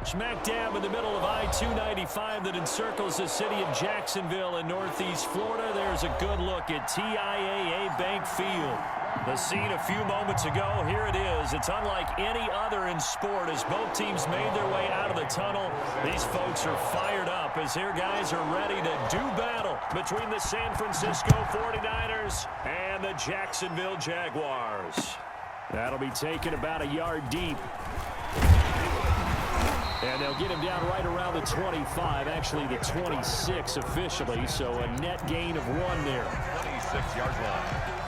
Smack dab in the middle of I-295 that encircles the city of Jacksonville in northeast Florida. There's a good look at TIAA Bank Field. The scene a few moments ago, here it is. It's unlike any other in sport as both teams made their way out of the tunnel. These folks are fired up as their guys are ready to do battle between the San Francisco 49ers and the Jacksonville Jaguars. That'll be taken about a yard deep. And they'll get him down right around the 25, actually the 26 officially, so a net gain of 1 there. 26-yard line.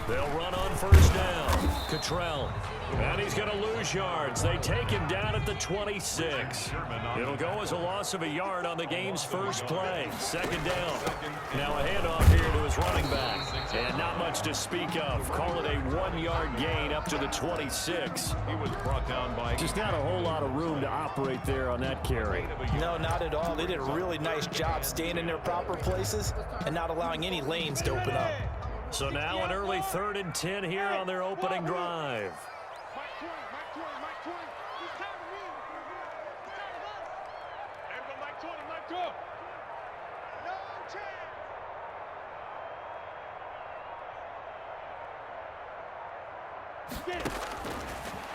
They'll run on first down. Cottrell. And he's going to lose yards. They take him down at the 26. It'll go as a loss of a yard on the game's first play. Second down. Now a handoff here to his running back. And not much to speak of. Call it a 1-yard gain up to the 26. He was brought down by... Just not a whole lot of room to operate there on that carry. No, not at all. They did a really nice job staying in their proper places and not allowing any lanes to open up. So now an early 3rd and 10 here on their opening drive.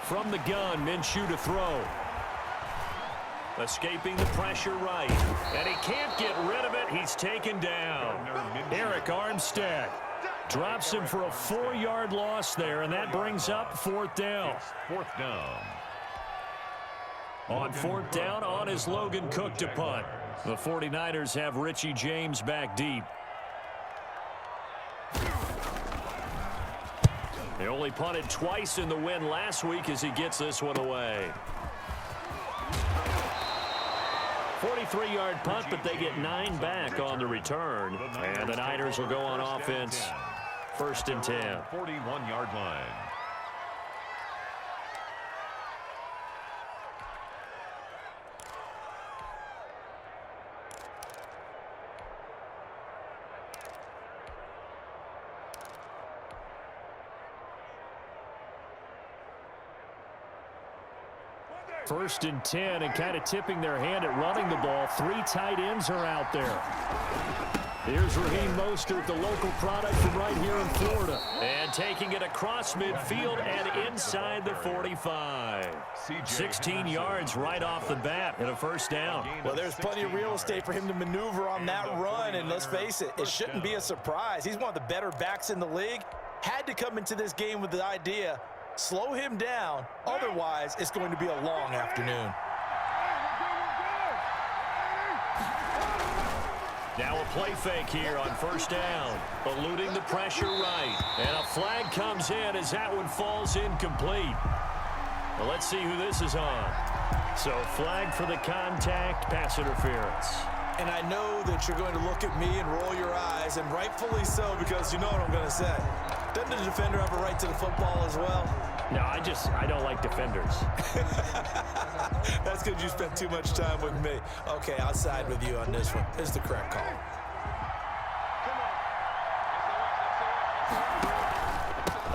From the gun, Minshew to throw. Escaping the pressure right. And he can't get rid of it. He's taken down. Eric Armstead drops him for a 4-yard loss there, and that brings up 4th down. 4th down. On 4th down, on is Logan Cook to punt. The 49ers have Richie James back deep. They only punted twice in the win last week as he gets this one away. 43-yard punt, but they get 9 back on the return. And the Niners will go on offense. 1st and 10. 41-yard line. First and 10, and kind of tipping their hand at running the ball. 3 tight ends are out there. Here's Raheem Mostert, the local product from right here in Florida. And taking it across midfield and inside the 45. 16 yards right off the bat and a 1st down. Well, there's plenty of real estate for him to maneuver on that run, and let's face it, it shouldn't be a surprise. He's one of the better backs in the league. Had to come into this game with the idea, slow him down, otherwise it's going to be a long afternoon. Now a play fake here on 1st down. Eluding the pressure right. And a flag comes in as that one falls incomplete. Well, let's see who this is on. So flag for the contact, pass interference. And I know that you're going to look at me and roll your eyes, and rightfully so, because you know what I'm going to say. Doesn't the defender have a right to the football as well? No, I don't like defenders. That's because you spent too much time with me. Okay, I'll side with you on this one. It's the correct call.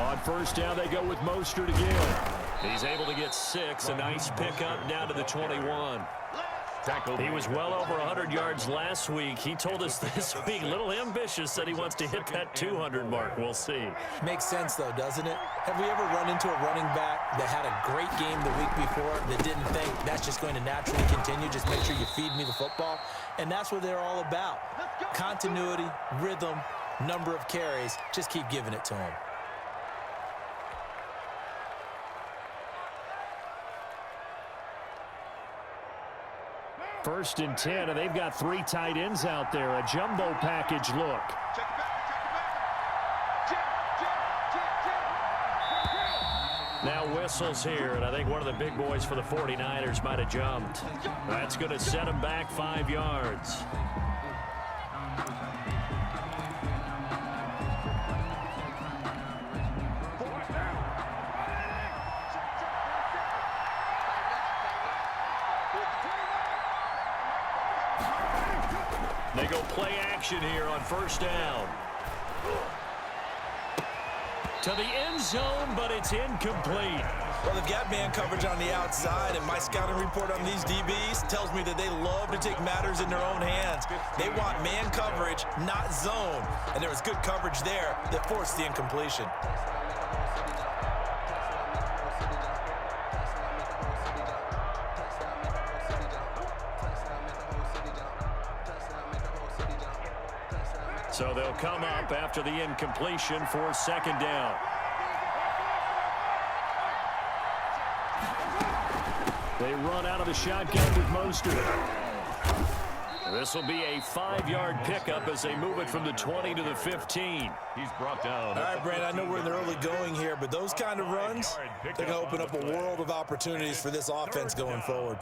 On 1st down, they go with Mostert again. He's able to get 6. A nice pickup down to the 21. He was well over 100 yards last week. He told us this week, a little ambitious, that he wants to hit that 200 mark. We'll see. Makes sense, though, doesn't it? Have we ever run into a running back that had a great game the week before that didn't think that's just going to naturally continue? Just make sure you feed me the football. And that's what they're all about. Continuity, rhythm, number of carries. Just keep giving it to him. First and 10, and they've got 3 tight ends out there. A jumbo package look. Now whistles here, and I think one of the big boys for the 49ers might have jumped. That's going to set him back 5 yards. They go play action here on first down. To the end zone, but it's incomplete. Well, they've got man coverage on the outside, and my scouting report on these DBs tells me that they love to take matters in their own hands. They want man coverage, not zone. And there was good coverage there that forced the incompletion. So they'll come up after the incompletion for second down. They run out of the shotgun with Mostert. This will be a 5-yard pickup as they move it from the 20 to the 15. He's brought down. All right, Brandon, I know we're in the early going here, but those kind of runs, they're going to open up a world of opportunities for this offense going forward.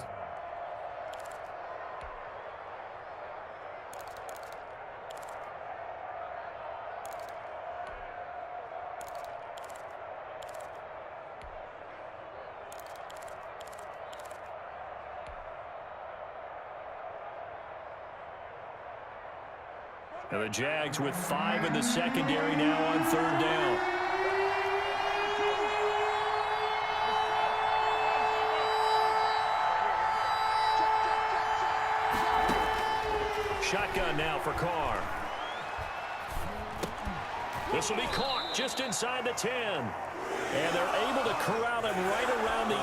And the Jags with 5 in the secondary now on third down. Shotgun now for Carr. This will be caught just inside the 10. And they're able to corral him right around the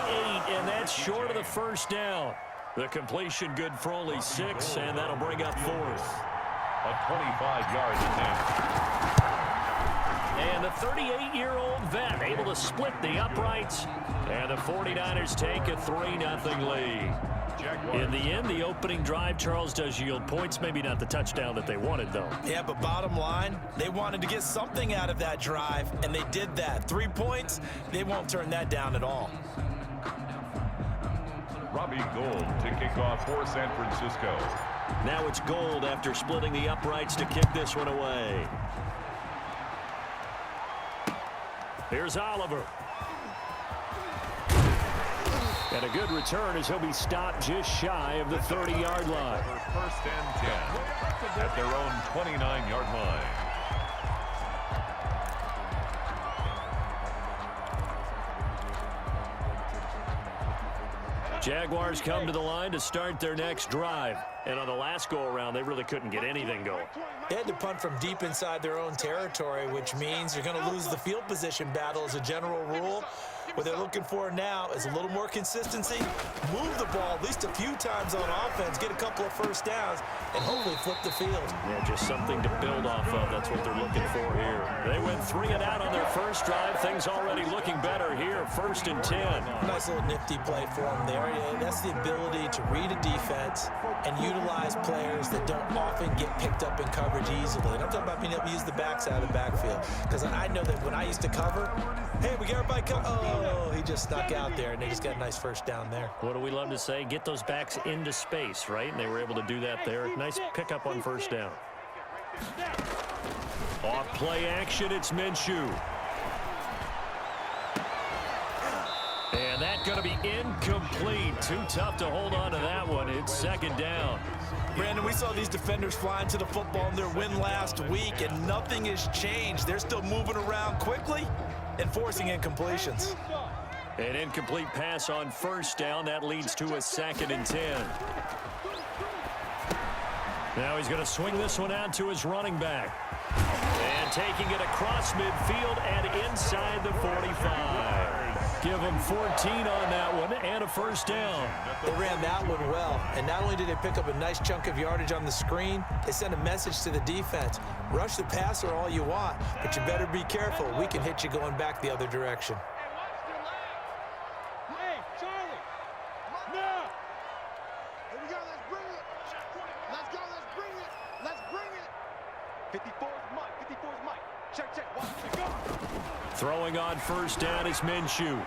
8, and that's short of the first down. The completion good for only 6, and that'll bring up 4th. A 25-yard attempt. And the 38-year-old vet able to split the uprights. And the 49ers take a 3-0 lead. In the end, the opening drive, Charles, does yield points. Maybe not the touchdown that they wanted, though. Yeah, but bottom line, they wanted to get something out of that drive, and they did that. 3 points, they won't turn that down at all. Robbie Gould to kick off for San Francisco. Now it's Gould after splitting the uprights to kick this one away. Here's Oliver. And a good return as he'll be stopped just shy of the 30-yard line. First and 10 at their own 29-yard line. Jaguars come to the line to start their next drive. And on the last go-around, they really couldn't get anything going. They had to punt from deep inside their own territory, which means you're going to lose the field position battle as a general rule. What they're looking for now is a little more consistency, move the ball at least a few times on offense, get a couple of first downs, and hopefully flip the field. Yeah, just something to build off of. That's what they're looking for here. They went 3 and out on their first drive. Things already looking better here. First and 10. Nice little nifty play for them there. Yeah, that's the ability to read a defense and utilize players that don't often get picked up in coverage easily. And I'm talking about being able to use the backside of the backfield. Because I know that when I used to cover, hey, we got everybody covered. Oh, he just snuck out there, and they just got a nice first down there. What do we love to say? Get those backs into space, right? And they were able to do that there. Nice pickup on first down. Off play action, it's Minshew. And that's going to be incomplete. Too tough to hold on to that one. It's second down. Brandon, we saw these defenders flying to the football in their win last week, and nothing has changed. They're still moving around quickly and forcing incompletions. An incomplete pass on first down. That leads to a 2nd and 10. Now he's going to swing this one out to his running back. And taking it across midfield and inside the 45. Give him 14 on that one and a first down. They ran that one well, and not only did they pick up a nice chunk of yardage on the screen, they sent a message to the defense. Rush the passer all you want, but you better be careful. We can hit you going back the other direction. Here we go. Let's bring it. Let's go. Let's bring it. Let's bring it. 54's Mike. 54's Mike. Check, check. Watch it. Go. Throwing on first down is Minshew.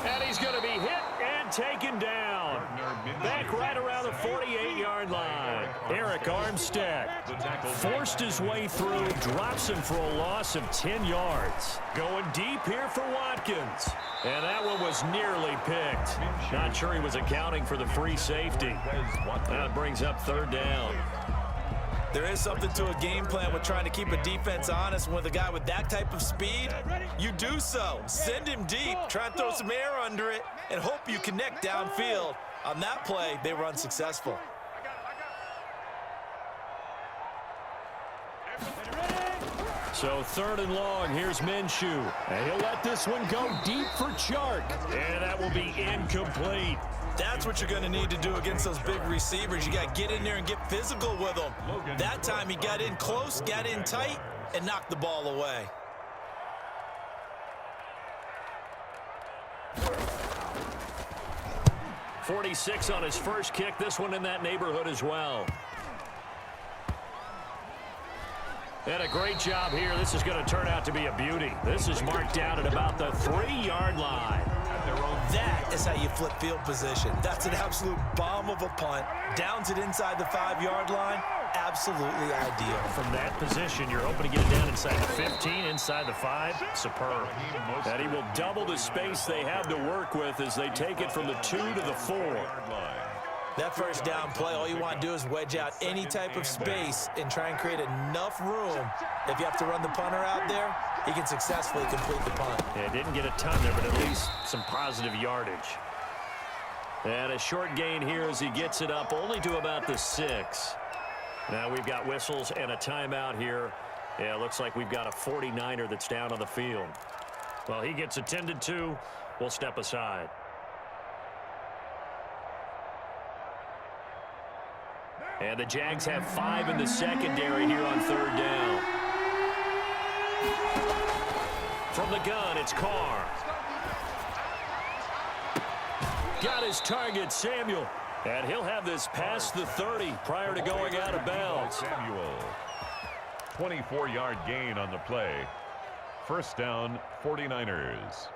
And he's going to be hit and taken down. Back right around the 48-yard line. Eric Armstead forced his way through, drops him for a loss of 10 yards. Going deep here for Watkins. And that one was nearly picked. Not sure he was accounting for the free safety. That brings up third down. There is something to a game plan with trying to keep a defense honest. With a guy with that type of speed, you do so. Send him deep, try and throw some air under it, and hope you connect downfield. On that play, they were unsuccessful. So third and long, here's Minshew. And he'll let this one go deep for Chark. And that will be incomplete. That's what you're going to need to do against those big receivers. You got to get in there and get physical with them. That time he got in close, got in tight, and knocked the ball away. .46 on his first kick. This one in that neighborhood as well. And a great job here. This is going to turn out to be a beauty. This is marked down at about the 3-yard line. That is how you flip field position. That's an absolute bomb of a punt. Downs it inside the 5-yard line. Absolutely ideal. From that position, you're hoping to get it down inside the 15, inside the 5. Superb. And he will double the space they have to work with as they take it from the 2 to the 4. That first down play, all you want to do is wedge out any type of space and try and create enough room. If you have to run the punter out there, he can successfully complete the punt. Yeah, didn't get a ton there, but at least some positive yardage. And a short gain here as he gets it up only to about the 6. Now we've got whistles and a timeout here. Yeah, it looks like we've got a 49er that's down on the field. Well, he gets attended to. We'll step aside. And the Jags have 5 in the secondary here on third down. From the gun, it's Carr. Got his target, Samuel. And he'll have this past the 30 prior to going out of bounds. Samuel. 24-yard gain on the play. First down, 49ers.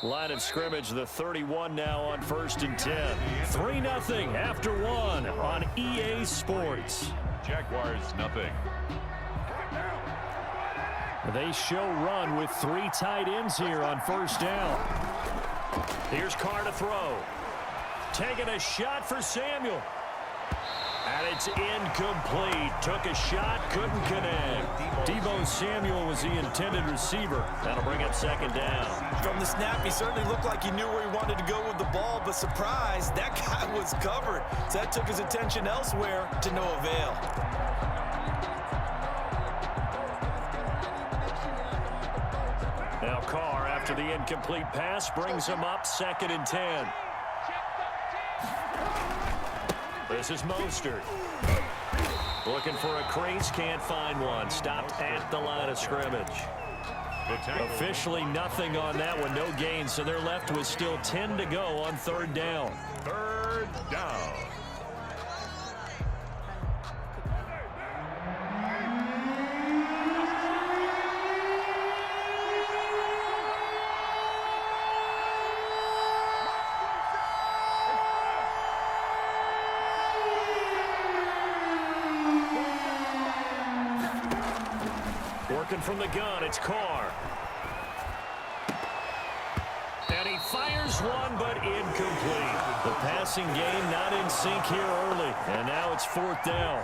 Line of scrimmage, the 31 now on 1st and 10. 3-0 after 1 on EA Sports. Jaguars, nothing. They show run with 3 tight ends here on first down. Here's Carr to throw. Taking a shot for Samuel. And it's incomplete. Took a shot, couldn't connect. Deebo Samuel was the intended receiver. That'll bring up second down. From the snap, he certainly looked like he knew where he wanted to go with the ball, but surprise, that guy was covered. So that took his attention elsewhere to no avail. Now Carr, after the incomplete pass, brings him up 2nd and 10. This is Mostert. Looking for a crease, can't find one. Stopped at the line of scrimmage. Officially nothing on that one, no gain, so they're left with still 10 to go on third down. Third down. Working from the gun, it's Carr. And he fires one, but incomplete. The passing game not in sync here early. And now it's 4th down.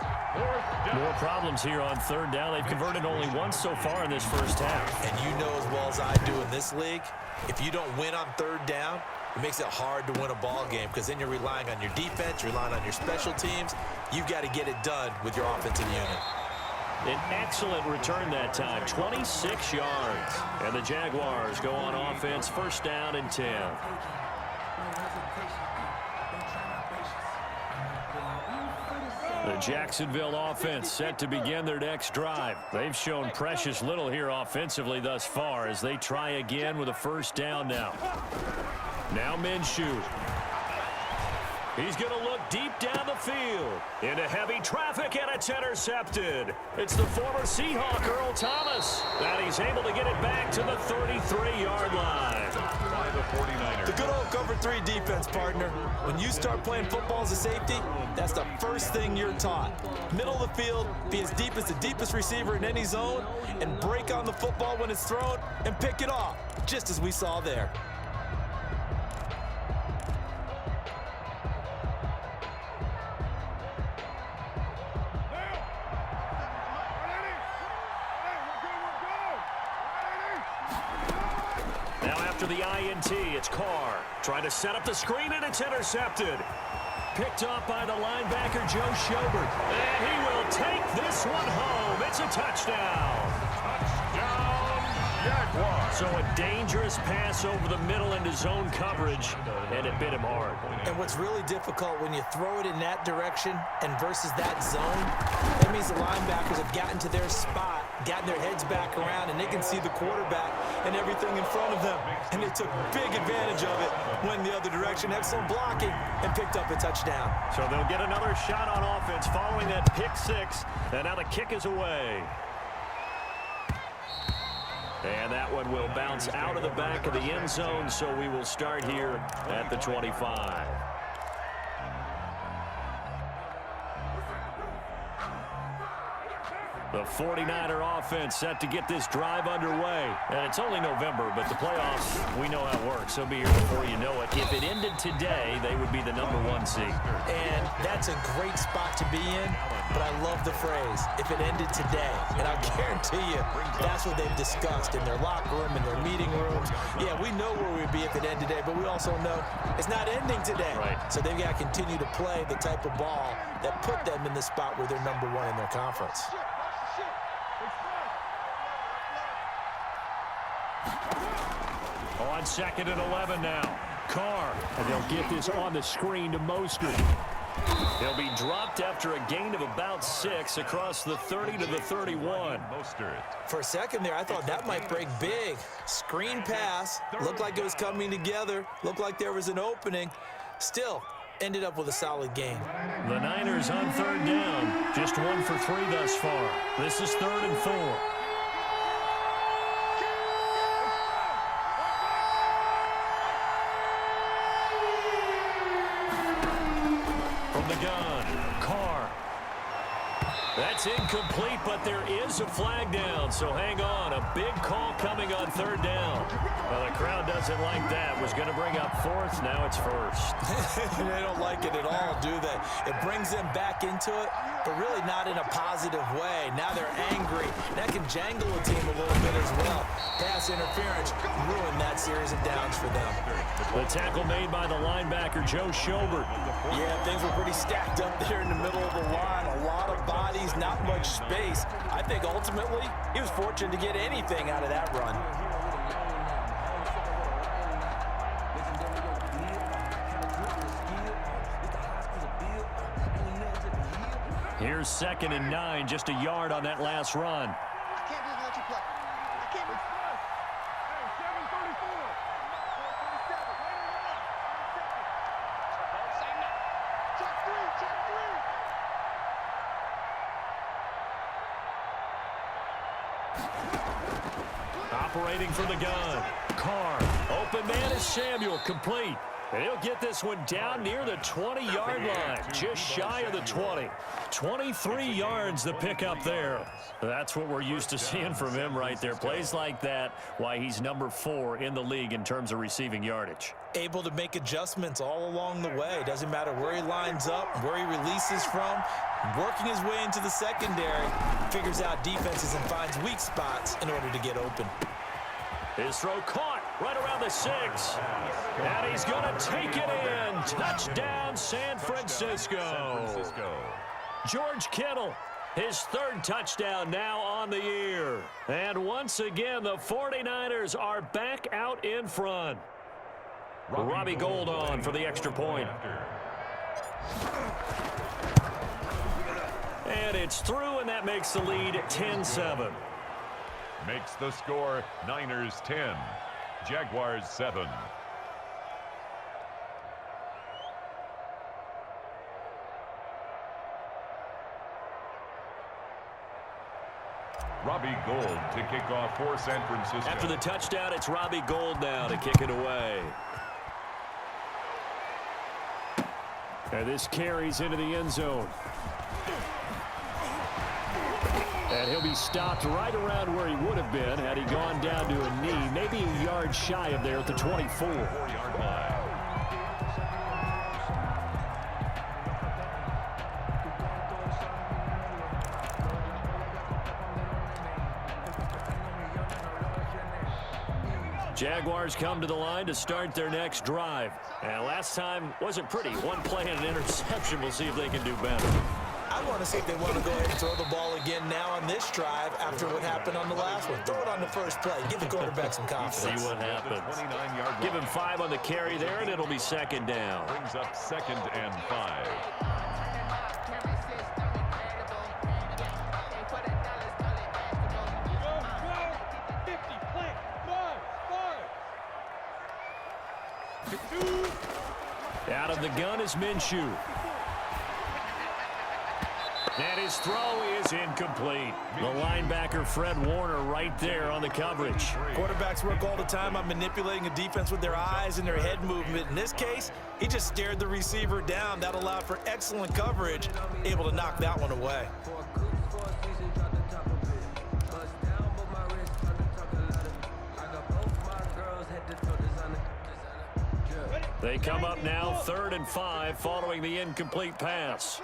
More problems here on third down. They've converted only once so far in this first half. And you know as well as I do in this league, if you don't win on third down, it makes it hard to win a ball game because then you're relying on your defense, relying on your special teams. You've got to get it done with your offensive unit. An excellent return that time, 26 yards. And the Jaguars go on offense, first down and 10. The Jacksonville offense set to begin their next drive. They've shown precious little here offensively thus far as they try again with a first down now. Now Minshew. He's going to look deep down the field. Into heavy traffic, and it's intercepted. It's the former Seahawk, Earl Thomas. And he's able to get it back to the 33-yard line. By the 49ers. The good old cover 3 defense, partner. When you start playing football as a safety, that's the first thing you're taught. Middle of the field, be as deep as the deepest receiver in any zone, and break on the football when it's thrown and pick it off, just as we saw there. After the INT, it's Carr. Trying to set up the screen, and it's intercepted. Picked off by the linebacker, Joe Schobert. And he will take this one home. It's a touchdown. Touchdown, Jaguars. So a dangerous pass over the middle into zone coverage, and it bit him hard. And what's really difficult when you throw it in that direction and versus that zone, that means the linebackers have gotten to their spot, gotten their heads back around, and they can see the quarterback and everything in front of them. And they took big advantage of it, went the other direction, excellent blocking, and picked up a touchdown. So they'll get another shot on offense following that pick six, and now the kick is away. And that one will bounce out of the back of the end zone, so we will start here at the 25. The 49er offense set to get this drive underway. And it's only November, but the playoffs, we know how it works. They'll be here before you know it. If it ended today, they would be the #1 seed. And that's a great spot to be in, but I love the phrase, if it ended today. And I guarantee you, that's what they've discussed in their locker room, in their meeting rooms. Yeah, we know where we'd be if it ended today, but we also know it's not ending today. Right. So they've got to continue to play the type of ball that put them in the spot where they're #1 in their conference. On 2nd and 11 now. Carr. And they'll get this on the screen to Mostert. He'll be dropped after a gain of about 6 across the 30 to the 31. Mostert. For a second there, I thought that might break big. Screen pass. Looked like it was coming together. Looked like there was an opening. Still, ended up with a solid game. The Niners on 3rd down. Just 1 for 3 thus far. This is 3rd and 4. The gun, Carr. That's incomplete, but there is a flag down, so hang on. A big call coming on 3rd down. Well, the crowd doesn't like that. Was going to bring up 4th, now it's 1st. They don't like it at all, do they? It brings them back into it, but really not in a positive way. Now they're angry. That can jangle a team a little bit as well. Pass interference ruined that series of downs for them. The tackle made by the linebacker, Joe Schobert. Yeah, things were pretty stacked up there in the middle of the line. A lot of bodies, not much space. I think ultimately he was fortunate to get anything out of that run. Here's 2nd and 9, just a yard on that last run. I can't just let you play. I can't. Operating for the gun. Carr. Open man is Samuel. Complete. And he'll get this one down near the 20-yard line. Just shy of the 20. 23 yards the pickup there. That's what we're used to seeing from him right there. Plays like that, why he's #4 in the league in terms of receiving yardage. Able to make adjustments all along the way. Doesn't matter where he lines up, where he releases from. Working his way into the secondary. Figures out defenses and finds weak spots in order to get open. His throw caught right around the 6. And he's going to take it in. Touchdown, San Francisco. George Kittle, his 3rd touchdown now on the year. And once again, the 49ers are back out in front. Robbie Gould on for the extra point. And it's through, and that makes the lead 10-7. Makes the score Niners 10, Jaguars 7. Robbie Gould to kick off for San Francisco. After the touchdown, it's Robbie Gould now to kick it away. And this carries into the end zone. And he'll be stopped right around where he would have been had he gone down to a knee, maybe a yard shy of there at the 24. 4-yard line. Jaguars come to the line to start their next drive. And last time wasn't pretty. One play and an interception. We'll see if they can do better. I want to see if they want to go ahead and throw the ball again now on this drive after what happened on the last one. Throw it on the first play. Give the quarterback some confidence. See what happens. Give him 5 on the carry there, and it'll be second down. Brings up 2nd and 5. Out of the gun is Minshew. And his throw is incomplete. The linebacker, Fred Warner, right there on the coverage. Quarterbacks work all the time on manipulating a defense with their eyes and their head movement. In this case, he just stared the receiver down. That allowed for excellent coverage, able to knock that one away. They come up now 3rd and 5 following the incomplete pass.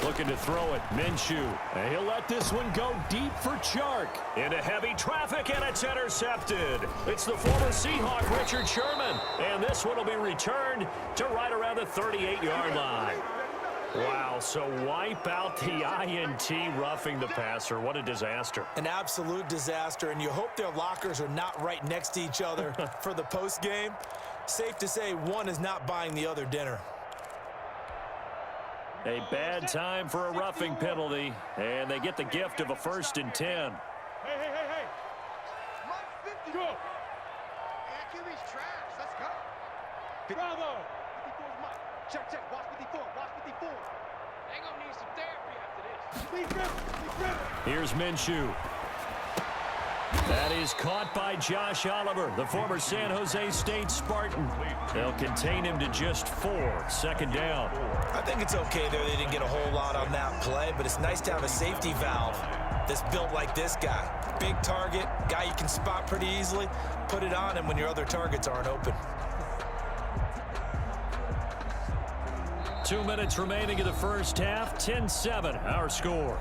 Looking to throw it, Minshew. And he'll let this one go deep for Chark. Into heavy traffic, and it's intercepted. It's the former Seahawk, Richard Sherman. And this one will be returned to right around the 38-yard line. Wow, so wipe out the INT roughing the passer. What a disaster. An absolute disaster, and you hope their lockers are not right next to each other for the post game. Safe to say one is not buying the other dinner. A bad time for a roughing penalty, and they get the gift of a 1st and 10. Hey. Mike 50. Go. Yeah, QB's trash. Let's go. Bravo. 54's Mike. Check. Watch 54. Watch 54. They gonna need some therapy after this. Here's Minshew. That is caught by Josh Oliver, the former San Jose State Spartan. They'll contain him to just 4. 2nd down. I think it's okay there. They didn't get a whole lot on that play, but it's nice to have a safety valve that's built like this guy. Big target, guy you can spot pretty easily. Put it on him when your other targets aren't open. 2 minutes remaining in the first half. 10-7, our score.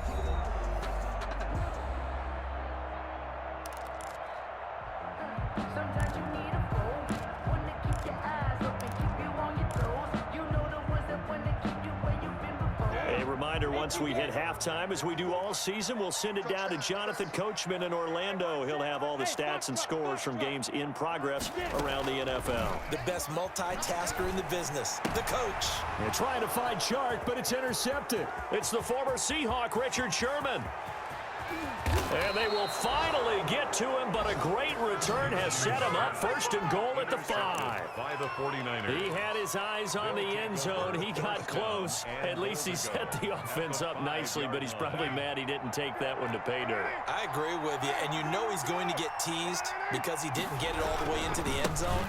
Once we hit halftime, as we do all season, we'll send it down to Jonathan Coachman in Orlando. He'll have all the stats and scores from games in progress around the NFL. The best multitasker in the business, the coach. They're trying to find Chark, but it's intercepted. It's the former Seahawk, Richard Sherman. And they will finally get to him, but a great return has set him up 1st and goal at the 5. By the 49ers. He had his eyes on the end zone. He got close. At least he set the offense up nicely, but he's probably mad he didn't take that one to pay dirt. I agree with you, and you know he's going to get teased because he didn't get it all the way into the end zone.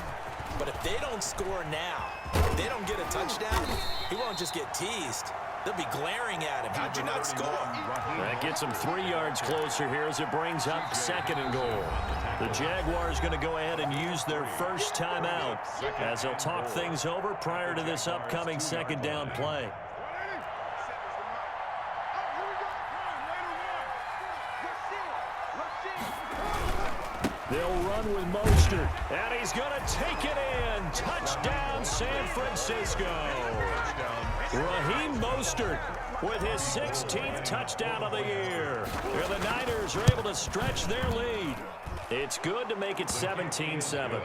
But if they don't score now, if they don't get a touchdown, he won't just get teased. They'll be glaring at him. How'd you not score? That gets him 3 yards closer here as it brings up 2nd and goal. The Jaguars going to go ahead and use their first timeout as they'll talk things over prior to this upcoming 2nd down play. They'll run with Mostert, and he's going to take it in. Touchdown, San Francisco. Raheem Mostert with his 16th touchdown of the year. The Niners are able to stretch their lead. It's good to make it 17-7.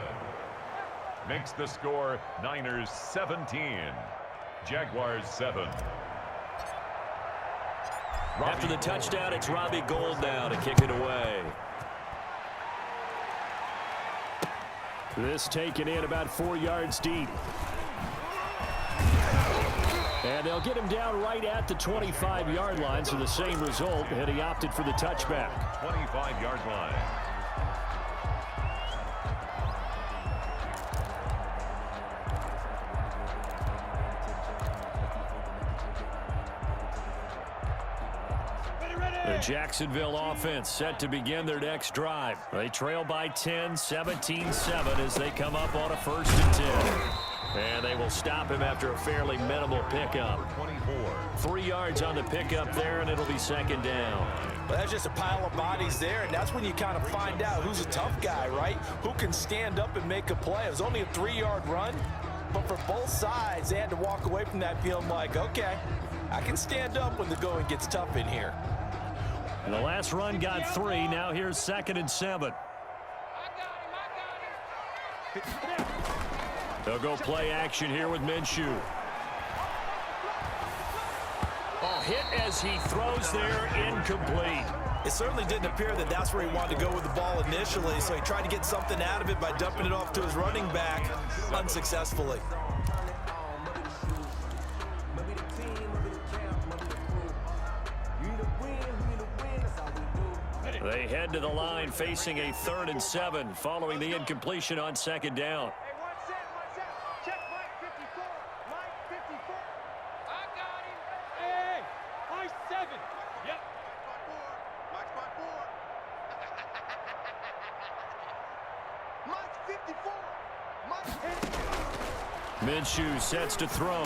Makes the score Niners 17, Jaguars 7. After the touchdown, it's Robbie Gould now to kick it away. This taken in about 4 yards deep. And they'll get him down right at the 25-yard line, so the same result, and he opted for the touchback. 25-yard line. The Jacksonville offense set to begin their next drive. They trail by 10, 17-7 as they come up on a 1st and 10. And they will stop him after a fairly minimal pickup. 3 yards on the pickup there, and it'll be 2nd down. Well, that's just a pile of bodies there, and that's when you kind of find out who's a tough guy, right? Who can stand up and make a play. It was only a 3-yard run, but for both sides, they had to walk away from that feeling like, okay, I can stand up when the going gets tough in here. And the last run got 3. Now here's 2nd and 7. They'll go play action here with Minshew. Oh, hit as he throws there, incomplete. It certainly didn't appear that that's where he wanted to go with the ball initially, so he tried to get something out of it by dumping it off to his running back unsuccessfully. They head to the line facing a 3rd and 7 following the incompletion on 2nd down. Hey, one set. Check Mike 54. Mike 54. I got him. Hey, Mike 7. Yep. Mike's by 4. Mike's 54. Minshew sets to throw.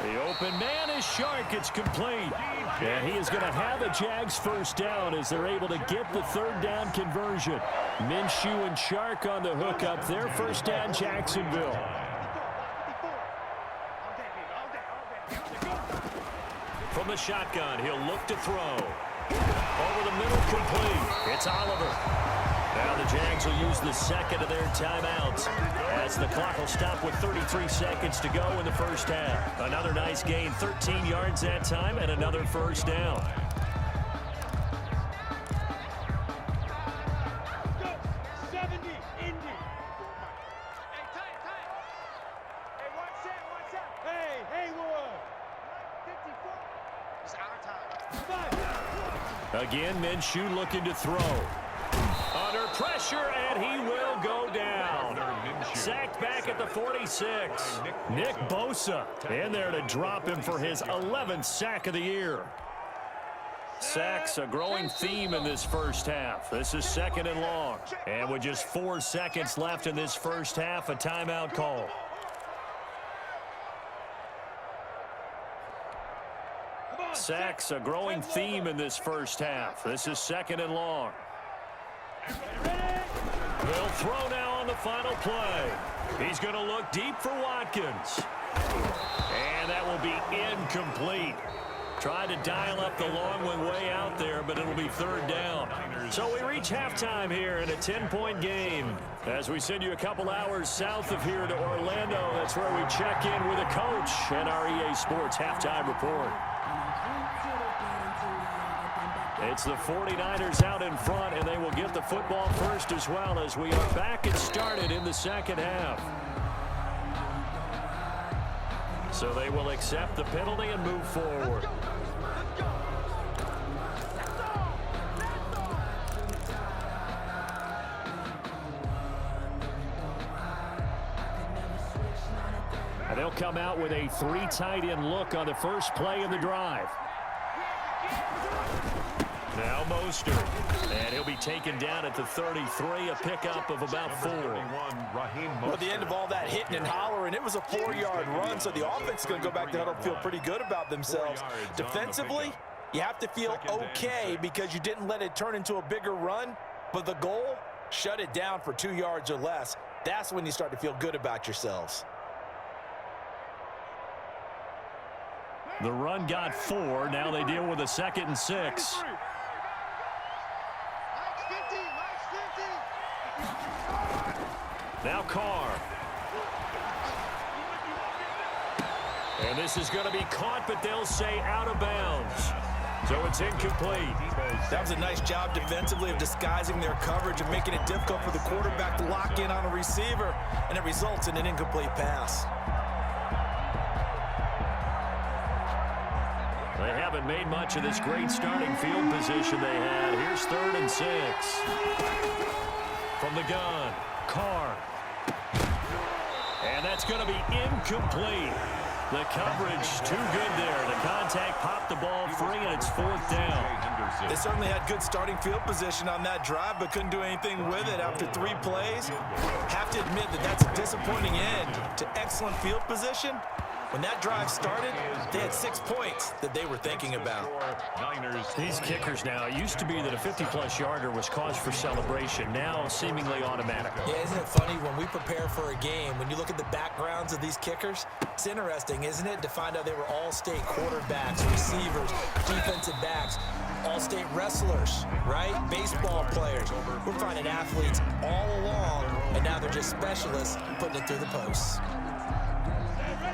The open man is Shark. It's complete. And he is going to have a Jags 1st down as they're able to get the 3rd down conversion. Minshew and Shark on the hook up there. 1st down, Jacksonville. From the shotgun, he'll look to throw. Over the middle, complete. It's Oliver. Now the Jags will use the 2nd of their timeouts as the clock will stop with 33 seconds to go in the 1st half. Another nice gain, 13 yards that time, and another 1st down. Go. 70. Indy. Hey, time. Hey, one set. Hey, Haywood. 54. It's our time. 5. Again, Minshew looking to throw. Under pressure, and he will go down. Sacked back at the 46. Nick Bosa in there to drop him for his 11th sack of the year. Sacks a growing theme in this 1st half. This is 2nd and long. And with just 4 seconds left in this 1st half, a timeout call. Sacks a growing theme in this 1st half. This is 2nd and long. They'll throw now on the final play. He's going to look deep for Watkins. And that will be incomplete. Tried to dial up the long one way out there, but it'll be 3rd down. So we reach halftime here in a 10-point game. As we send you a couple hours south of here to Orlando, that's where we check in with a coach and our EA Sports halftime report. It's the 49ers out in front, and they will get the football first as well as we are back and started in the 2nd half. So they will accept the penalty and move forward. And they'll come out with a 3 tight end look on the first play of the drive. Now Mostert, and he'll be taken down at the 33, a pickup of about 4. Well, at the end of all that hitting and hollering, it was a 4-yard run, so the offense is going to go back to huddle and feel pretty good about themselves. Defensively, you have to feel okay because you didn't let it turn into a bigger run, but the goal, shut it down for 2 yards or less. That's when you start to feel good about yourselves. The run got 4. Now they deal with a 2nd and 6. Mike's 50. Now Carr. And this is going to be caught, but they'll say out of bounds. So it's incomplete. That was a nice job defensively of disguising their coverage and making it difficult for the quarterback to lock in on a receiver, and it results in an incomplete pass. They haven't made much of this great starting field position they had. Here's 3rd and 6. From the gun, Carr. And that's going to be incomplete. The coverage too good there. The contact popped the ball free, and it's 4th down. They certainly had good starting field position on that drive, but couldn't do anything with it after 3 plays. Have to admit that that's a disappointing end to excellent field position. When that drive started, they had 6 points that they were thinking about. These kickers now, it used to be that a 50-plus yarder was cause for celebration. Now, seemingly automatic. Yeah, isn't it funny when we prepare for a game, when you look at the backgrounds of these kickers, it's interesting, isn't it, to find out they were all-state quarterbacks, receivers, defensive backs, all-state wrestlers, right? Baseball players. We're finding athletes all along, and now they're just specialists putting it through the posts.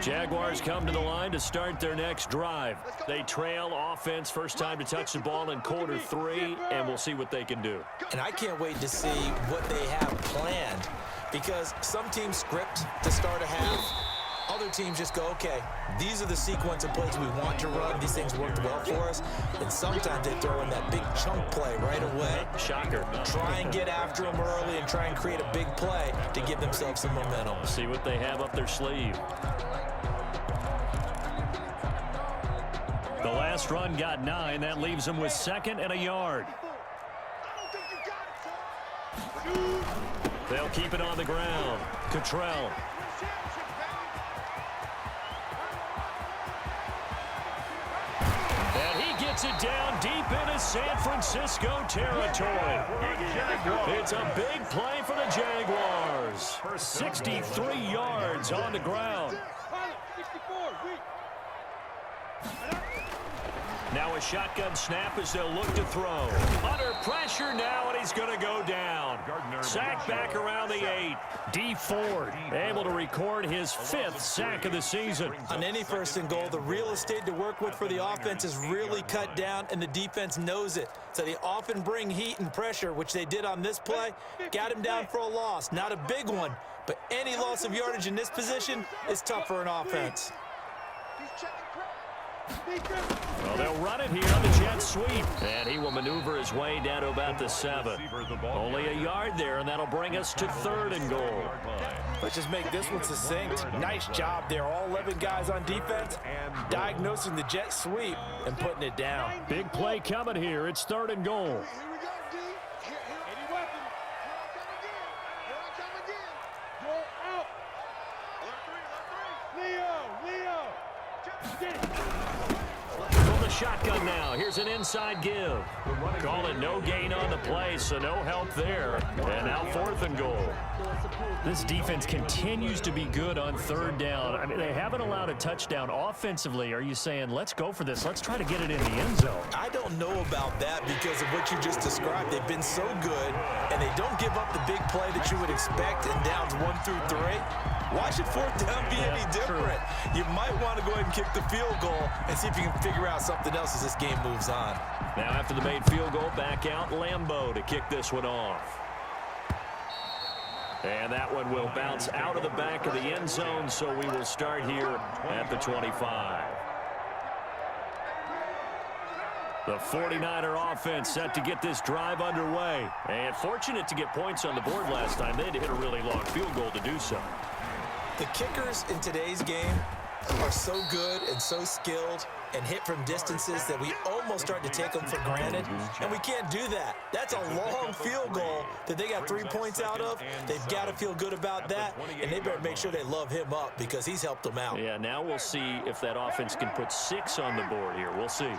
Jaguars come to the line to start their next drive. They trail offense, first time to touch the ball in quarter 3, and we'll see what they can do. And I can't wait to see what they have planned, because some teams script to start a half. Other teams just go, okay, these are the sequence of plays we want to run. These things worked well for us. And sometimes they throw in that big chunk play right away. Shocker. Try and get after them early and try and create a big play to give themselves some momentum. See what they have up their sleeve. The last run got 9. That leaves them with 2nd and a yard. They'll keep it on the ground. Cottrell. And he gets it down deep into San Francisco territory. It's a big play for the Jaguars. 63 yards on the ground. Now a shotgun snap as they'll look to throw. Under pressure now, and he's going to go down. Sack back around the 8. D Ford able to record his 5th sack of the season. On any 1st and goal, the real estate to work with for the offense is really cut down, and the defense knows it. So they often bring heat and pressure, which they did on this play. Got him down for a loss. Not a big one, but any loss of yardage in this position is tough for an offense. Well, they'll run it here on the jet sweep. And he will maneuver his way down to about the 7. Only a yard there, and that'll bring us to 3rd and goal. Let's just make this one succinct. Nice job there. All 11 guys on defense diagnosing the jet sweep and putting it down. Big play coming here. It's 3rd and goal. Here we go, D. Any weapon. Here I come again. Go out. Leo. Get it. From the shotgun now. Here's an inside give. Call it no gain on the play, so no help there. And now 4th and goal. This defense continues to be good on 3rd down. I mean, they haven't allowed a touchdown offensively. Are you saying, let's go for this? Let's try to get it in the end zone. I don't know about that because of what you just described. They've been so good, and they don't give up the big play that you would expect in downs 1 through 3. Why should 4th down be any different? You might want to go ahead and kick the field goal and see if you can figure out something else as this game moves on. Now after the made field goal, back out Lambeau to kick this one off. And that one will bounce out of the back of the end zone, so we will start here at the 25. The 49er offense set to get this drive underway. And fortunate to get points on the board last time. They had to hit a really long field goal to do so. The kickers in today's game are so good and so skilled and hit from distances that we almost start to take them for granted, and we can't do that. That's a long field goal that they got 3 points out of. They've got to feel good about that, and they better make sure they love him up because he's helped them out. Yeah, now we'll see if that offense can put 6 on the board here. We'll see.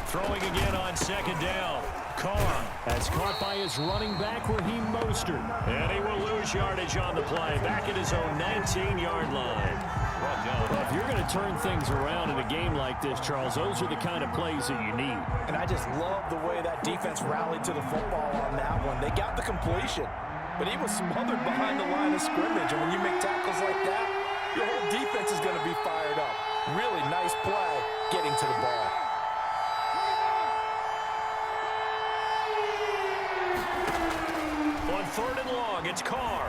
Throwing again on 2nd down. Carr has caught by his running back Raheem Mostert. And he will lose yardage on the play. Back at his own 19-yard line. Brought down Well, if you're going to turn things around in a game like this, Charles, those are the kind of plays that you need. And I just love the way that defense rallied to the football on that one. They got the completion, but he was smothered behind the line of scrimmage. And when you make tackles like that, your whole defense is going to be fired up. Really nice play getting to the ball. On 3rd and long, it's Carr.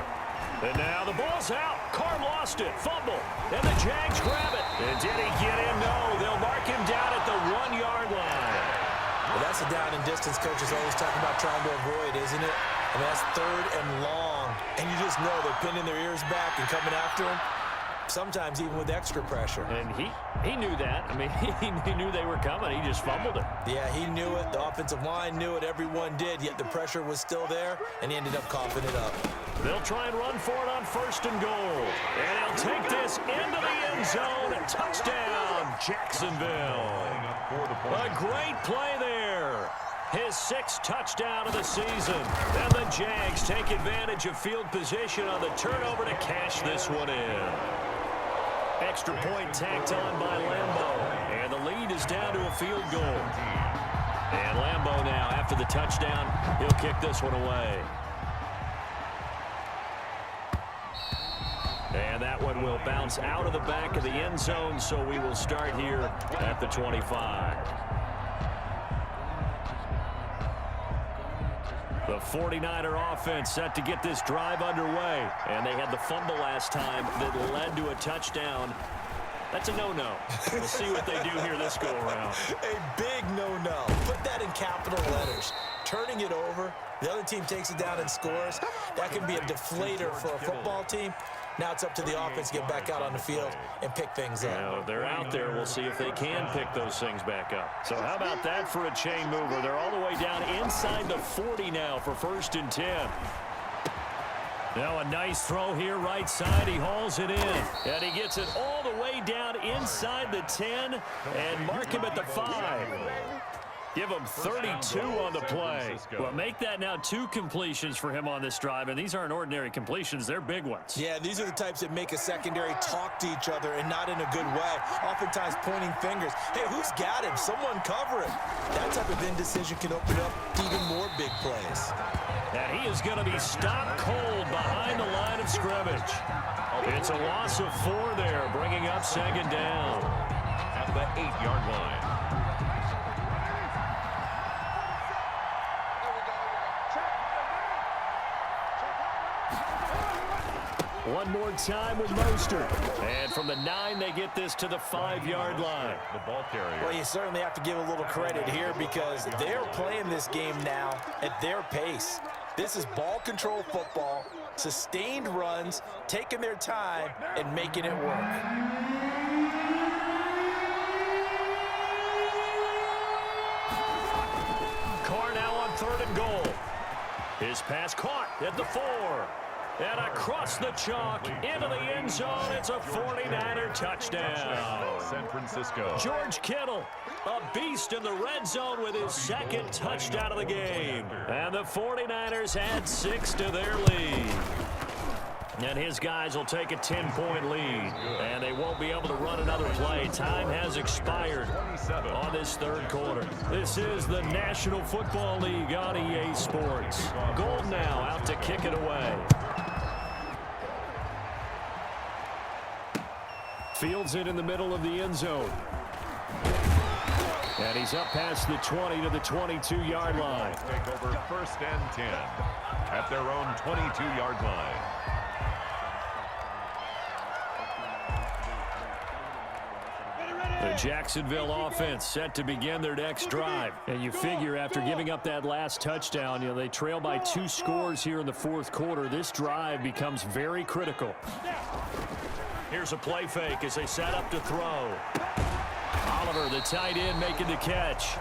And now the ball's out. Carr lost it. Fumble. And the Jags grab it. And did he get in? No. They'll mark him down at the 1-yard line. Well, that's a down and distance coaches always talking about trying to avoid, isn't it? I mean, that's 3rd and long. And you just know they're pinning their ears back and coming after him. Sometimes even with extra pressure. And he knew that. I mean, he knew they were coming. He just fumbled it. Yeah, he knew it. The offensive line knew it. Everyone did, yet the pressure was still there, and he ended up coughing it up. They'll try and run for it on 1st and goal. And he'll take this into the end zone. Touchdown, Jacksonville. A great play there. His 6th touchdown of the season. And the Jags take advantage of field position on the turnover to cash this one in. Extra point tacked on by Lambeau. And the lead is down to a field goal. And Lambeau now, after the touchdown, he'll kick this one away. And that one will bounce out of the back of the end zone, so we will start here at the 25. The 49er offense set to get this drive underway. And they had the fumble last time that led to a touchdown. That's a no-no. We'll see what they do here this go-around. A big no-no. Put that in capital letters. Turning it over, the other team takes it down and scores. That can be a deflator for a football team. Now it's up to the offense to get back out on the field and pick things up. Now, if they're out there, we'll see if they can pick those things back up. So how about that for a chain mover? They're all the way down inside the 40 now for 1st and 10. Now a nice throw here right side. He hauls it in. And he gets it all the way down inside the 10 and mark him at the 5. Give him 32 on the play. Well, make that now 2 completions for him on this drive, and these aren't ordinary completions. They're big ones. Yeah, these are the types that make a secondary talk to each other and not in a good way. Oftentimes pointing fingers. Hey, who's got him? Someone cover it. That type of indecision can open up to even more big plays. And he is going to be stopped cold behind the line of scrimmage. It's a loss of 4 there, bringing up 2nd down. At the 8-yard line. One more time with Mostert. And from the 9, they get this to the 5-yard line. The ball carrier. Well, you certainly have to give a little credit here because they're playing this game now at their pace. This is ball control football, sustained runs, taking their time, and making it work. Carr now on 3rd and goal. His pass caught at the 4. And across the chalk, into the end zone, it's a 49er touchdown. San Francisco. George Kittle, a beast in the red zone with his 2nd touchdown of the game. And the 49ers add 6 to their lead. And his guys will take a 10-point lead. And they won't be able to run another play. Time has expired on this 3rd quarter. This is the National Football League on EA Sports. Gold now out to kick it away. Fields it in the middle of the end zone. And he's up past the 20 to the 22-yard line. Take over 1st and 10 at their own 22-yard line. The Jacksonville offense set to begin their next drive. And you figure after giving up that last touchdown, they trail by 2 scores here in the 4th quarter. This drive becomes very critical. Here's a play fake as they set up to throw. Oliver, the tight end, making the catch.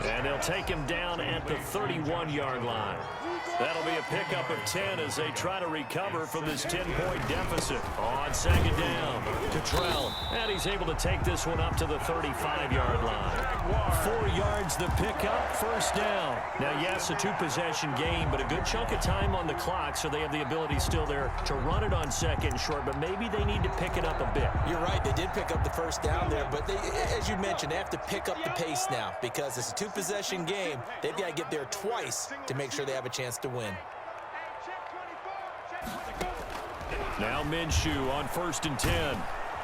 And they'll take him down at the 31-yard line. That'll be a pickup of 10 as they try to recover from this 10-point deficit. On second down, Cottrell. And he's able to take this one up to the 35-yard line. 4 yards the pickup, first down. Now, yes, a two-possession game, but a good chunk of time on the clock, so they have the ability still there to run it on second and short, but maybe they need to pick it up a bit. You're right, they did pick up the first down there, but they, as you mentioned, they have to pick up the pace now because it's a two-possession game. They've got to get there twice to make sure they have a chance to win. Now Minshew on 1st and 10.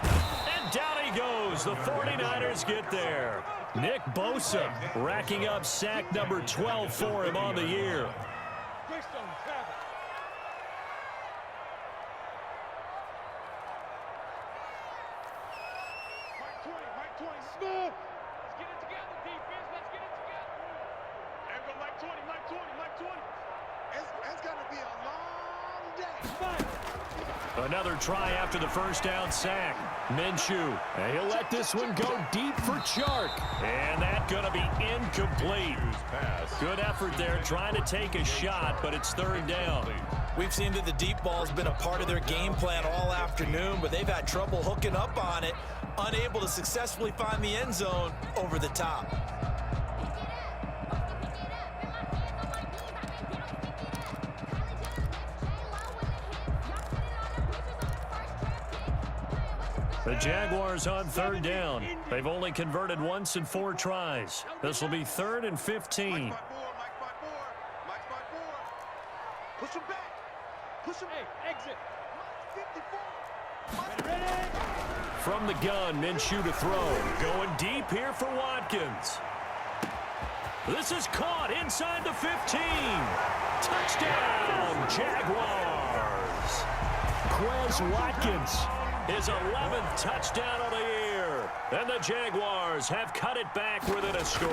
And down he goes. The 49ers get there. Nick Bosa racking up sack number 12 for him on the year. Another try after the first down sack. Minshew, and he'll let this one go deep for Chark. And that's going to be incomplete. Good effort there trying to take a shot, but it's 3rd down. We've seen that the deep ball has been a part of their game plan all afternoon, but they've had trouble hooking up on it, unable to successfully find the end zone over the top. The Jaguars on 3rd down. They've only converted once in 4 tries. This will be 3rd and 15. Push him back. Push him. Hey, exit. 54. From the gun, Minshew to throw. Going deep here for Watkins. This is caught inside the 15. Touchdown, Jaguars. Quez Watkins. His 11th touchdown of the year. And the Jaguars have cut it back within a score.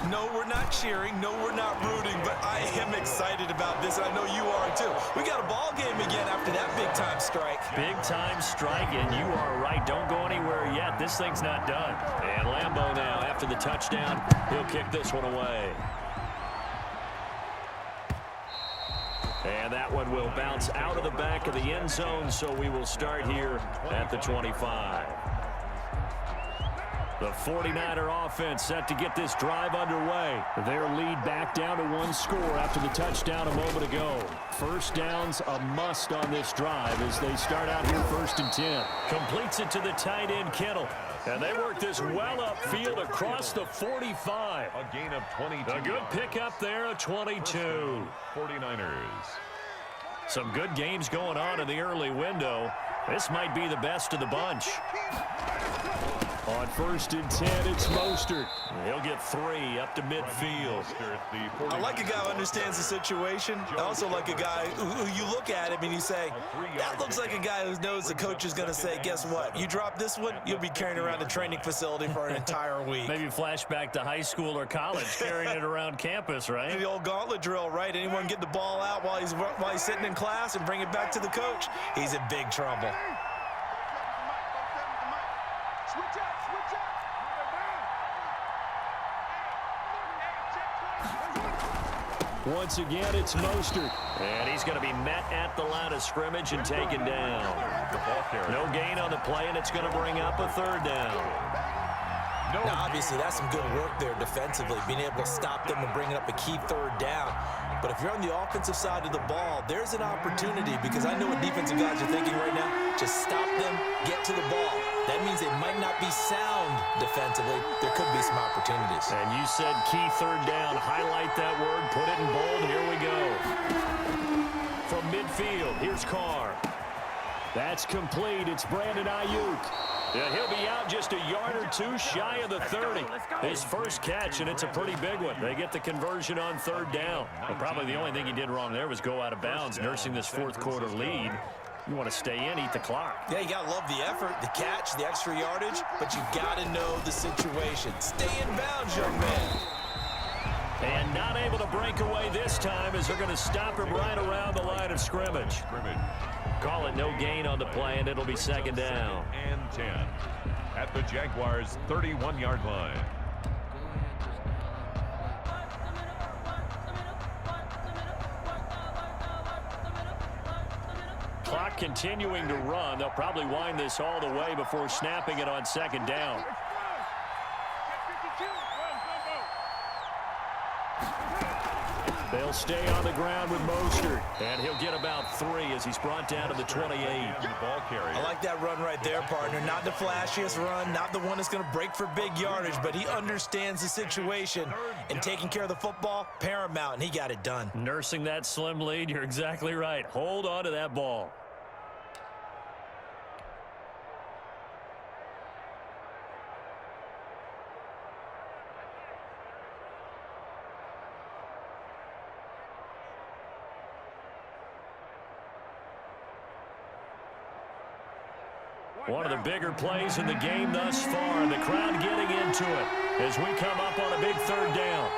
No, we're not cheering. No, we're not rooting. But I am excited about this, and I know you are too. We got a ball game again after that big-time strike. Big-time strike, and you are right. Don't go anywhere yet. This thing's not done. And Lambeau now, after the touchdown, he'll kick this one away. And that one will bounce out of the back of the end zone, so we will start here at the 25. The 49er offense set to get this drive underway. Their lead back down to 1 score after the touchdown a moment ago. First down's a must on this drive as they start out here 1st and 10. Completes it to the tight end, Kittle. And they work this well upfield across the 45. A gain of 22. A good pickup there, a 22. 49ers. Some good games going on in the early window. This might be the best of the bunch. On 1st and 10, it's Mostert. He'll get 3 up to midfield. I like a guy who understands the situation. I also like a guy who you look at him and you say, that looks like a guy who knows the coach is going to say, guess what? You drop this one, you'll be carrying around the training facility for an entire week. Maybe flashback to high school or college, carrying it around campus, right? The old gauntlet drill, right? Anyone get the ball out while he's sitting in class and bring it back to the coach? He's in big trouble. Once again, it's Mostert. And he's going to be met at the line of scrimmage and taken down. No gain on the play, and it's going to bring up a 3rd down. Now, obviously, that's some good work there defensively, being able to stop them and bringing up a key 3rd down. But if you're on the offensive side of the ball, there's an opportunity because I know what defensive guys are thinking right now. Just stop them, get to the ball. That means they might not be sound defensively. There could be some opportunities. And you said key 3rd down. Highlight that word. Put it in bold. Here we go. From midfield, here's Carr. That's complete. It's Brandon Ayuk. Yeah, he'll be out just a yard or 2 shy of the 30. His first catch, and it's a pretty big one. They get the conversion on 3rd down. But probably the only thing he did wrong there was go out of bounds, nursing this 4th quarter lead. You want to stay in, eat the clock. Yeah, you got to love the effort, the catch, the extra yardage, but you got to know the situation. Stay in bounds, young man. And not able to break away this time as they're going to stop him right around the line of scrimmage. Call it no gain on the play, and it'll be 2nd down. And 10 at the Jaguars' 31-yard line. continuing to run. They'll probably wind this all the way before snapping it on second down. They'll stay on the ground with Mostert, and he'll get about 3 as he's brought down to the 28. I like that run right there, partner. Not the flashiest run, not the one that's going to break for big yardage, but he understands the situation, and taking care of the football, paramount, and he got it done. Nursing that slim lead, you're exactly right. Hold on to that ball. One of the bigger plays in the game thus far, and the crowd getting into it as we come up on a big third down.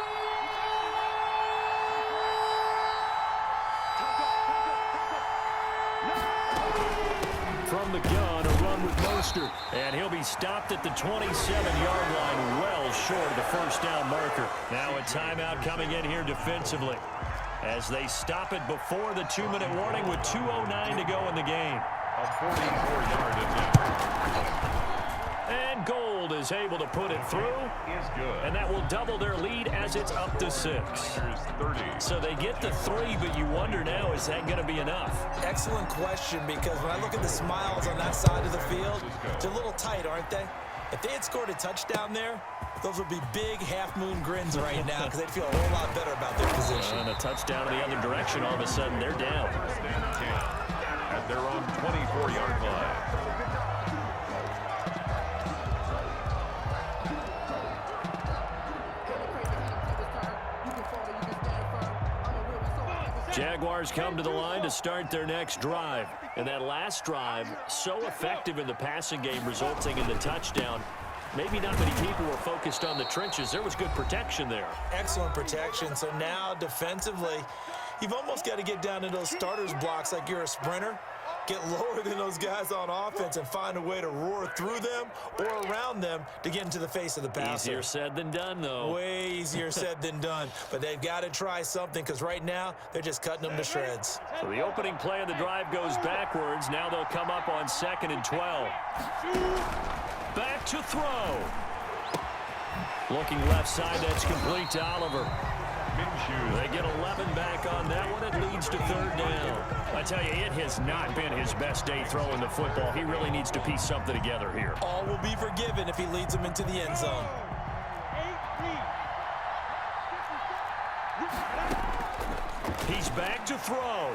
From the gun, a run with Mostert, and he'll be stopped at the 27-yard line, well short of the first down marker. Now a timeout coming in here defensively as they stop it before the 2-minute warning with 2:09 to go in the game. A 44-yard attempt. And Gold is able to put it through. Is good. And that will double their lead as it's up to 6. So they get the 3, but you wonder now, is that going to be enough? Excellent question, because when I look at the smiles on that side of the field, they're a little tight, aren't they? If they had scored a touchdown there, those would be big half-moon grins right now because they'd feel a whole lot better about their position. And a touchdown in the other direction, all of a sudden they're down. At their own 24-yard line. Jaguars come to the line to start their next drive. And that last drive, so effective in the passing game, resulting in the touchdown. Maybe not many people were focused on the trenches. There was good protection there. Excellent protection. So now defensively, you've almost got to get down to those starters blocks like you're a sprinter. Get lower than those guys on offense and find a way to roar through them or around them to get into the face of the passer. Easier said than done, though. Way easier said than done. But they've got to try something because right now they're just cutting them to shreds. So the opening play of the drive goes backwards. Now they'll come up on 2nd and 12. Back to throw. Looking left side, that's complete to Oliver. They get 11 back on that one. It leads to 3rd down. I tell you, it has not been his best day throwing the football. He really needs to piece something together here. All will be forgiven if he leads them into the end zone. He's back to throw.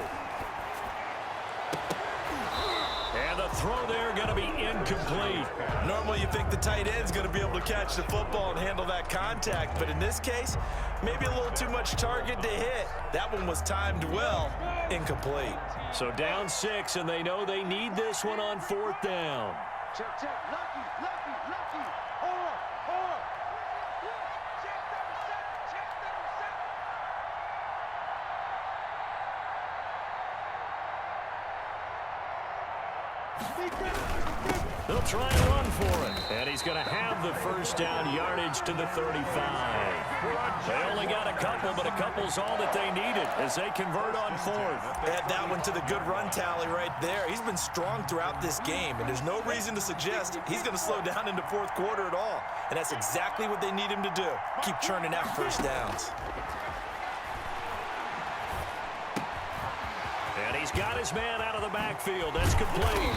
And the throw there going to be incomplete. Normally you think the tight end's going to be able to catch the football and handle that contact, but in this case, maybe a little too much target to hit. That one was timed well. Incomplete. So down 6, and they know they need this one on 4th down. Check. Lucky. Hold on. Check 37. They'll try and run for it. And he's going to have the first down yardage to the 35. They only got a couple, but a couple's all that they needed as they convert on 4th. Add that one to the good run tally right there. He's been strong throughout this game, and there's no reason to suggest he's going to slow down into 4th quarter at all. And that's exactly what they need him to do. Keep churning out first downs. And he's got his man out of the backfield. That's complete.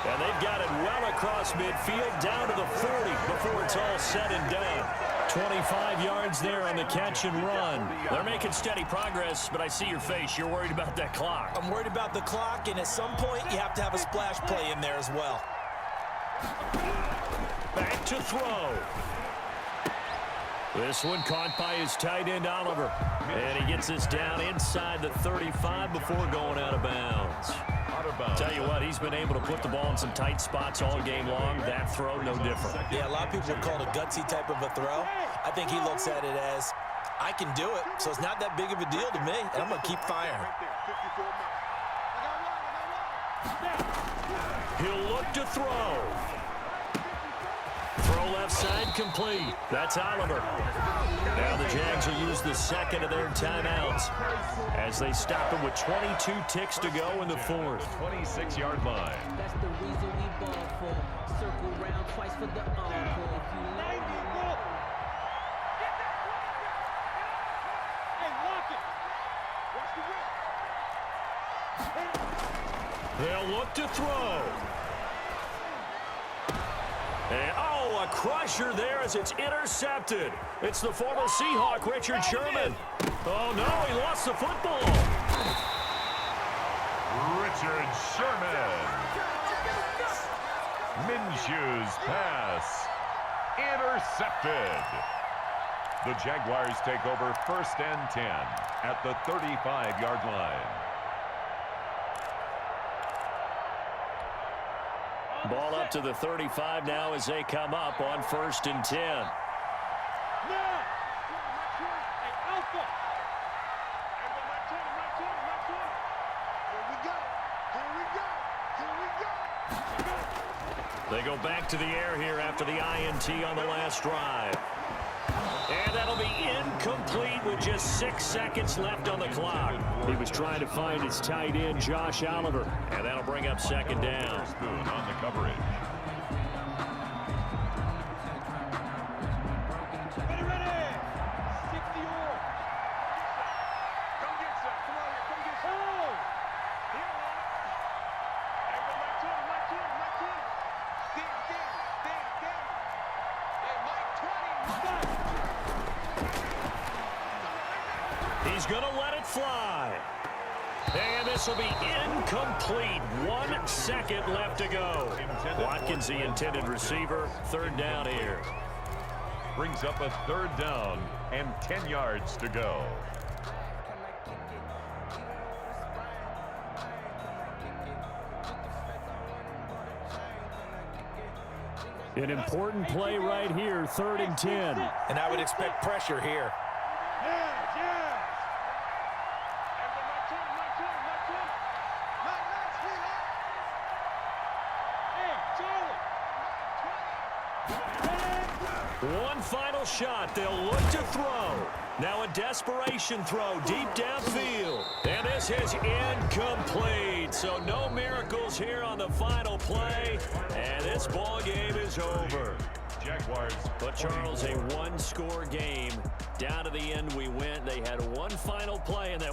And they've got it well across midfield, down to the 40 before it's all said and done. 25 yards there on the catch and run. They're making steady progress, but I see your face. You're worried about that clock. I'm worried about the clock, and at some point, you have to have a splash play in there as well. Back to throw. This one caught by his tight end, Oliver. And he gets this down inside the 35 before going out of bounds. Tell you what, he's been able to put the ball in some tight spots all game long. That throw, no different. Yeah, a lot of people would call it a gutsy type of a throw. I think he looks at it as, I can do it, so it's not that big of a deal to me, and I'm going to keep firing. He'll look to throw. Throw left side complete. That's Oliver. Now the Jags will use the second of their timeouts as they stop him with 22 ticks to go in the fourth. 26-yard line. That's the reason we ball for. Circle round twice for the encore. If you like Hey, lock it. Watch the rip. They'll look to throw. And, oh, a crusher there as it's intercepted. It's the former Seahawk, Richard Sherman. Oh, no, he lost the football. Richard Sherman. Minshew's pass. Intercepted. The Jaguars take over 1st and 10 at the 35-yard line. Ball up to the 35 now as they come up on 1st and 10. Now. Hey, Alpha. Here we go. They go back to the air here after the INT on the last drive. And that'll be incomplete with just 6 seconds left on the clock. He was trying to find his tight end, Josh Oliver. And that'll bring up 2nd down. Spoon on the coverage. Ready. 60 or. Come get some. Come on here. Come get some. Oh. Here, man. Hey, go right to him. Dig. Hey, Mike 20. He's going to let it fly. And this will be incomplete. 1 second left to go. Watkins, the intended receiver. 3rd down here. Brings up a 3rd down and 10 yards to go. An important play right here, 3rd and 10. And I would expect pressure here. One final shot. They'll look to throw. Now a desperation throw deep downfield. And this is incomplete. So no miracles here on the final play. And this ball game is over. Jaguars. But Charles, a one-score game. Down to the end we went. They had one final play in that